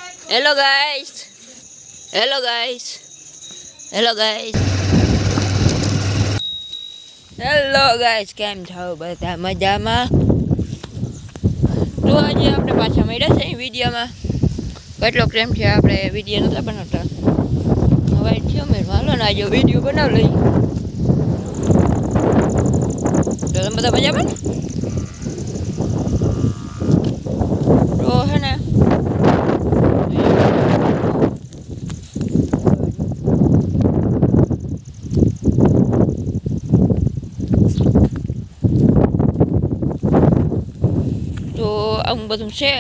Hello guys, hello guys, hello guys, hello guys, કેમ છો બધા મજામાં? તો આજે આપણે પાછા મળ્યા છે વિડીયોમાં. કેટલો પ્રેમ છે, આપણે વિડીયો નહોતા બનાવતા, હવે થયો મેં હાલો ને આજે વિડીયો બનાવી લઈ. તો તમે બધા મજામાં ને? તો હે ને તો આવું બધું છે.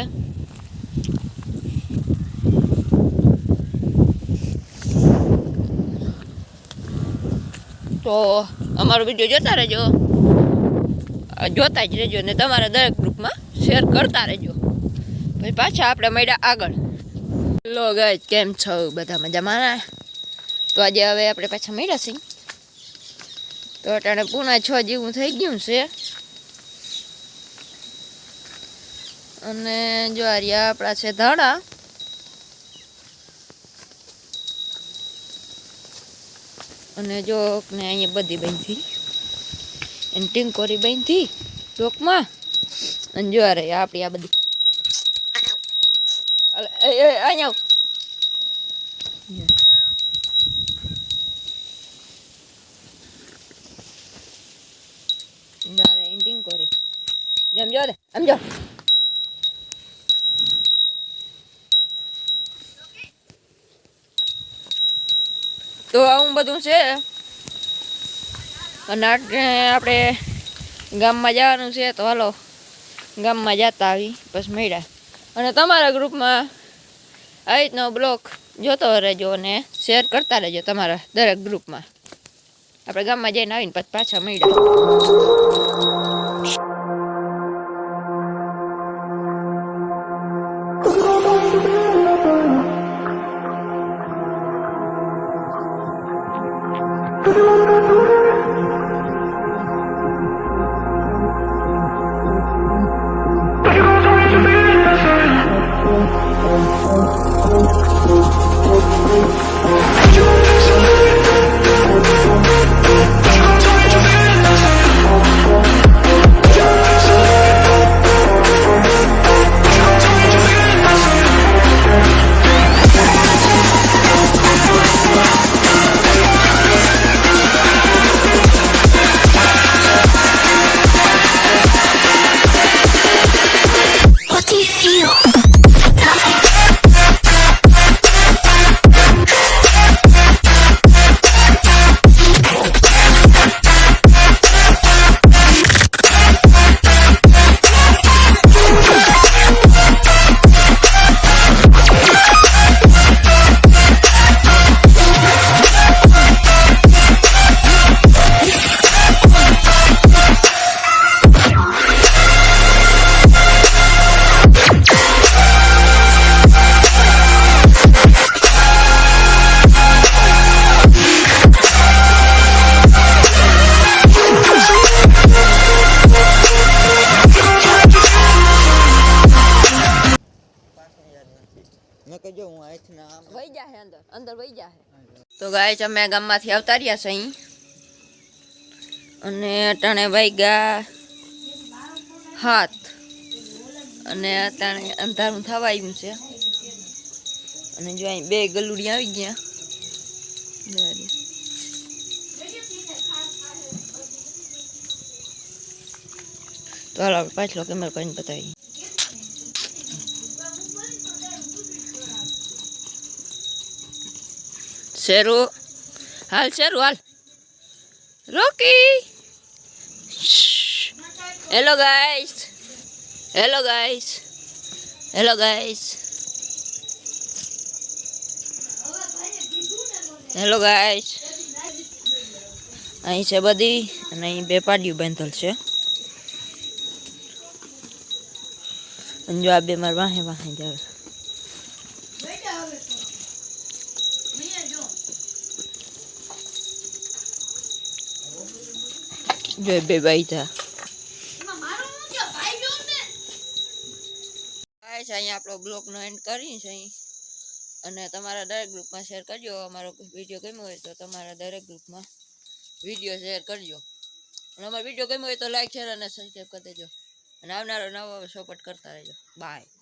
તો અમારો વિડીયો જોતા રહેજો, જોતા જ રહેજો ને તમારા દરેક ગ્રુપમાં શેર કરતા રહેજો. પછી પાછા આપણે મળ્યા આગળ. હેલો ગાઈસ, કેમ છો બધા મજામાં? તો આજે હવે આપણે પાછા મળ્યા છીએ. તો અટાણે પૂણા 6 જેવું થઈ ગયું છે. અને જો આર્યા આપણા છે ધાણા. અને જો ને અહીંયા બધી બાંધી અને ટીંકોરી બાંધી ચોકમાં. અને જો રે આપણી આ બધી અહીંયા ટીંકોરી સમજો રે સમજો. તો આવું બધું છે. અને આપણે ગામમાં જવાનું છે, તો હાલો ગામમાં જતા આવી પછી મળ્યા. અને તમારા ગ્રુપમાં આવી રીતનો બ્લોગ જોતો રહેજો અને શેર કરતા રહેજો તમારા દરેક ગ્રુપમાં. આપણે ગામમાં જઈને આવીને પછી પાછા મળ્યા. તો ગાઈસ, અમે ગામમાંથી આવતા રહ્યા છે અહીં. અને અટાણે વાગ્યા 7 અને અટાણે અંધારું થવા આવ્યું છે. અને જો અહીં 2 ગલુડી આવી ગયા. તો હાલો આપણે પાછલો કેમેરા કરીને બતાવીએ. શેરુ હાલ, શેરુ હાલ, Rocky. Hello guys, hello guys, hello guys, hello guys. અહીં છે બધી અને અહીં 2 પાડીઓ બાંધેલ છે. અને જો આ 2 માર વાહે વાહે જાવે. જો 2 બાઈધા. અહીંયા આપણો બ્લોગનો એન્ડ કરી છે. અહીં અને તમારા દરેક ગ્રુપમાં શેર કરજો. અમારો વિડીયો ગમ્યો હોય તો તમારા દરેક ગ્રુપમાં વિડીયો શેર કરજો. અને અમારો વિડીયો ગમ્યો હોય તો લાઈક શેર અને સબસ્ક્રાઈબ કરી દેજો. અને આવનારો નવો સપોર્ટ કરતા રહેજો. બાય.